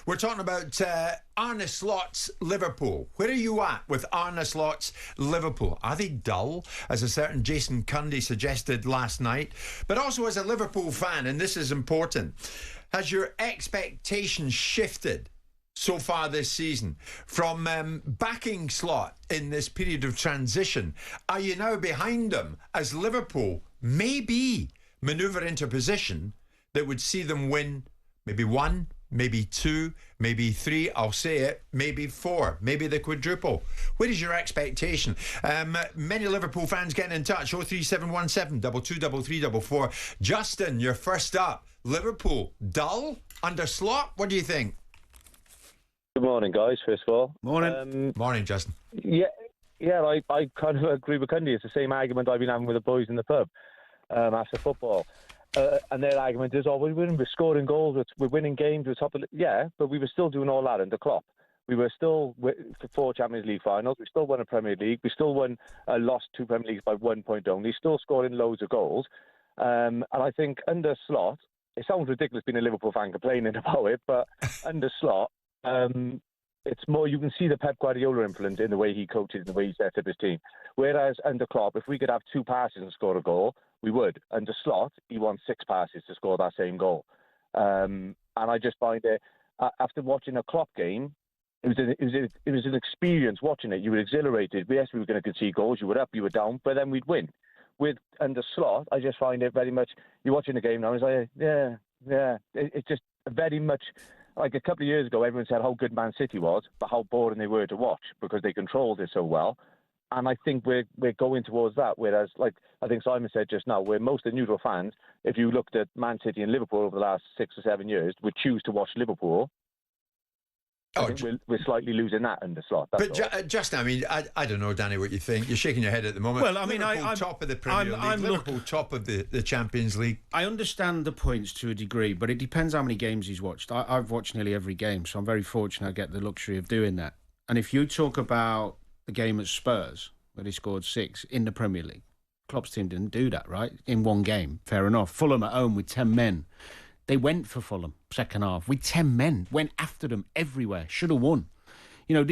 We're talking about Arne Slot's Liverpool. Where are you at with Arne Slot's Liverpool? Are they dull, as a certain Jason Cundy suggested last night? But also as a Liverpool fan, and this is important, has your expectations shifted so far this season from backing Slot in this period of transition? Are you now behind him as Liverpool maybe manoeuvre into position that would see them win maybe one, maybe two, maybe three, I'll say it, maybe four, maybe the quadruple? What is your expectation? Many Liverpool fans getting in touch, 03717 223344. Justin, you're first up. Liverpool, dull under Slot? What do you think? Good morning, guys, first of all. Morning. Morning, Justin. Yeah, I kind of agree with Cundy. It's the same argument I've been having with the boys in the pub after football. And their argument is, we're scoring goals, we're winning games, we're top of the... Yeah, but we were still doing all that under Klopp. We were still for 4 Champions League finals, we still won a Premier League, we still lost 2 Premier Leagues by 1 point only, still scoring loads of goals. And I think under Slot, it sounds ridiculous being a Liverpool fan complaining about it, but under Slot, it's more, you can see the Pep Guardiola influence in the way he coaches and the way he sets up his team. Whereas under Klopp, if we could have 2 passes and score a goal, we would. Under Slot, he wants 6 passes to score that same goal. And I just find it, after watching a Klopp game, it was an experience watching it. You were exhilarated. Yes, we were going to concede goals. You were up, you were down, but then we'd win. With under Slot, I just find it very much, you're watching the game now, it's like, yeah. It's just very much... Like a couple of years ago, everyone said how good Man City was, but how boring they were to watch because they controlled it so well. And I think we're going towards that. Whereas, like I think Simon said just now, we're most of the neutral fans, if you looked at Man City and Liverpool over the last 6 or 7 years, would choose to watch Liverpool. I think we're slightly losing that in the Slot. But Justin, I mean, I don't know, Danny, what you think. You're shaking your head at the moment. Well, I mean, I'm top of the Premier League. Liverpool top of the Champions League. I understand the points to a degree, but it depends how many games he's watched. I've watched nearly every game, so I'm very fortunate I get the luxury of doing that. And if you talk about the game at Spurs, where they scored 6 in the Premier League, Klopp's team didn't do that, right? In one game, fair enough. Fulham at home with 10 men. They went for Fulham, second half, with 10 men, went after them everywhere, should have won. You know,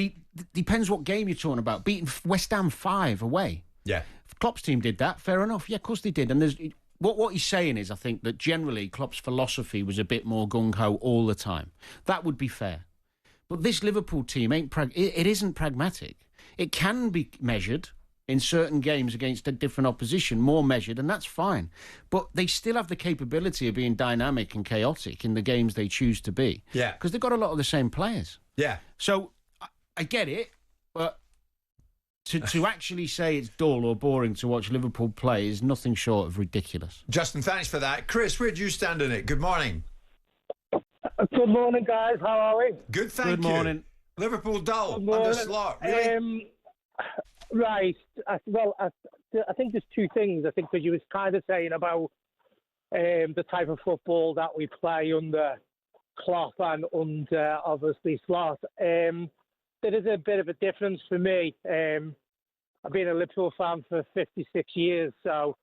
depends what game you're talking about. Beating West Ham 5 away. Yeah. If Klopp's team did that, fair enough. Yeah, of course they did. And there's what he's saying is, I think, that generally Klopp's philosophy was a bit more gung-ho all the time. That would be fair. But this Liverpool team it isn't pragmatic. It can be measured in certain games against a different opposition, more measured, and that's fine. But they still have the capability of being dynamic and chaotic in the games they choose to be. Yeah. Because they've got a lot of the same players. Yeah. So I get it, but to actually say it's dull or boring to watch Liverpool play is nothing short of ridiculous. Justin, thanks for that. Chris, where do you stand in it? Good morning. Good morning, guys. How are we? Good, thank you. Good morning. Liverpool dull under Slot, really? Right. I think there's 2 things. I think because you was kind of saying about the type of football that we play under Klopp and under, obviously, Slot. There is a bit of a difference for me. I've been a Liverpool fan for 56 years, so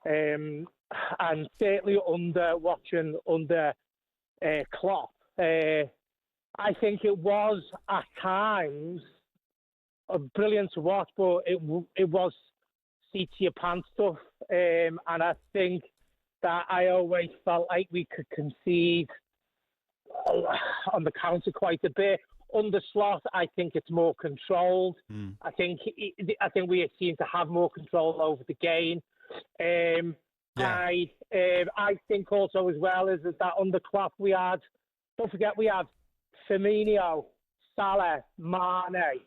and certainly watching under Klopp, I think it was at times brilliant to watch, but it was seat to your pants stuff, and I think that I always felt like we could concede on the counter quite a bit. Under Slot, I think it's more controlled. I think we seem to have more control over the game. I think also as well is that under Klopp we had, don't forget we had Firmino, Salah, Mane,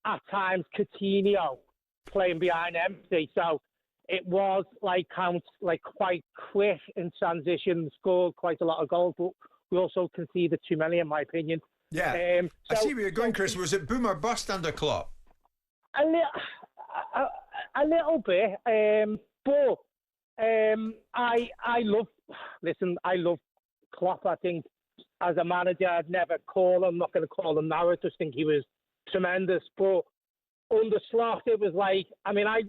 at times Coutinho playing behind empty. So it was like quite quick in transition, scored quite a lot of goals, but we also conceded too many, in my opinion. Yeah, I see where you're going, Chris. Was it boom or bust under Klopp? A little bit, but I love Klopp. I think as a manager, I'd never call him. I'm not going to call him now. I just think he was tremendous. But under Slot, it was like, I mean, I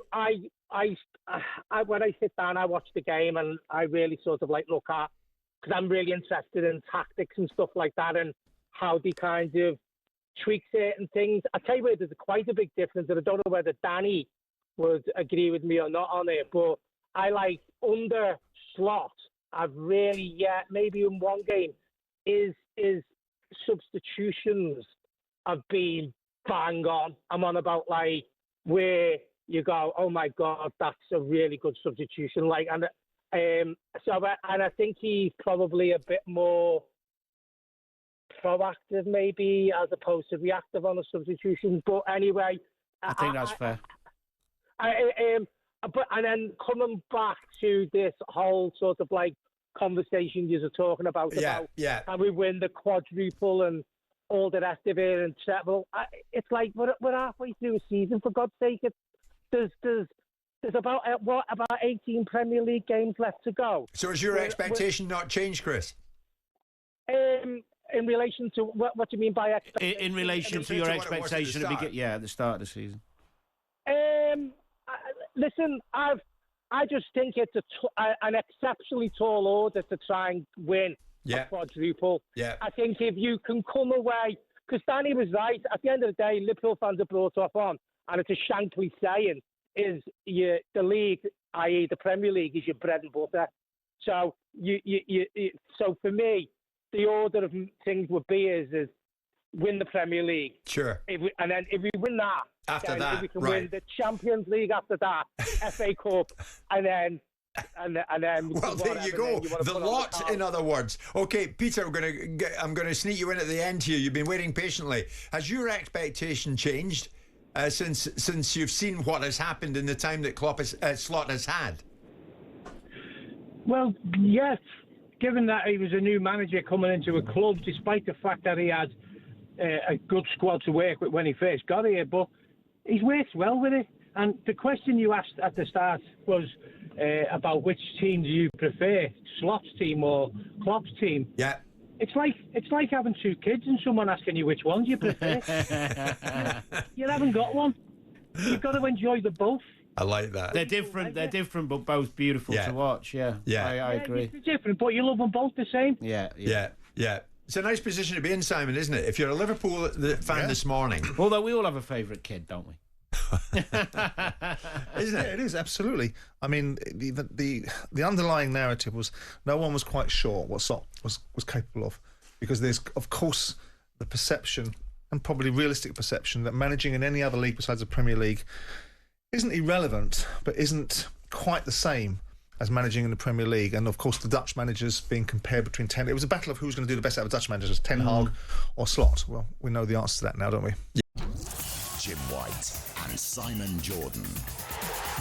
when I sit down, I watch the game and I really sort of like look at because I'm really interested in tactics and stuff like that and how they kind of tweak certain things. I tell you what, there's quite a big difference, and I don't know whether Danny would agree with me or not on it, but I like under Slot. I've really, maybe in one game, is substitutions have been bang on. I'm on about like where you go, oh my God, that's a really good substitution. Like, and I think he's probably a bit more proactive, maybe, as opposed to reactive on the substitutions. But anyway, I think that's fair. And then coming back to this whole sort of like conversation you're talking about can we win the quadruple and all the rest of it, and well, it's like we're halfway through a season, for God's sake. There's about 18 Premier League games left to go. So has your expectation not changed, Chris? In relation to what do you mean by expectation? In relation to your expectation at the start of the season. Listen, I just think it's an exceptionally tall order to try and win a quadruple. Yeah. I think if you can come away, because Danny was right, at the end of the day, Liverpool fans are brought up on, and it's a Shankly saying, is the league, i.e. the Premier League, is your bread and butter. So so for me, the order of things would be is win the Premier League. Sure. And then if we win that, after that, if we can win the Champions League after that, FA Cup, and then. Well, there you go. The lot, in other words. Okay, Peter, I'm going to sneak you in at the end here. You've been waiting patiently. Has your expectation changed since you've seen what has happened in the time that Slot has had? Well, yes. Given that he was a new manager coming into a club, despite the fact that he had a good squad to work with when he first got here, but he's worked well with it. And the question you asked at the start was about which team do you prefer, Slot's team or Klopp's team? Yeah. It's like having two kids and someone asking you which one do you prefer. You haven't got one. You've got to enjoy the both. I like that. They're different. They're different, but both beautiful to watch. Yeah. I agree. They're different, but you love them both the same. Yeah. It's a nice position to be in, Simon, isn't it? If you're a Liverpool fan this morning. Although we all have a favourite kid, don't we? Isn't it? It is, absolutely. I mean, the underlying narrative was no one was quite sure what Slot was capable of, because there's, of course, the perception, and probably realistic perception, that managing in any other league besides the Premier League isn't irrelevant, but isn't quite the same as managing in the Premier League. And of course, the Dutch managers being compared between it was a battle of who's going to do the best out of Dutch managers, Ten Hag or Slot. Well, we know the answer to that now, don't we? Jim White and Simon Jordan.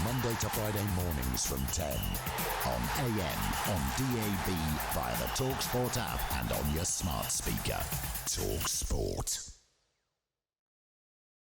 Monday to Friday mornings from 10 on AM, on DAB, via the talkSPORT app and on your smart speaker. talkSPORT.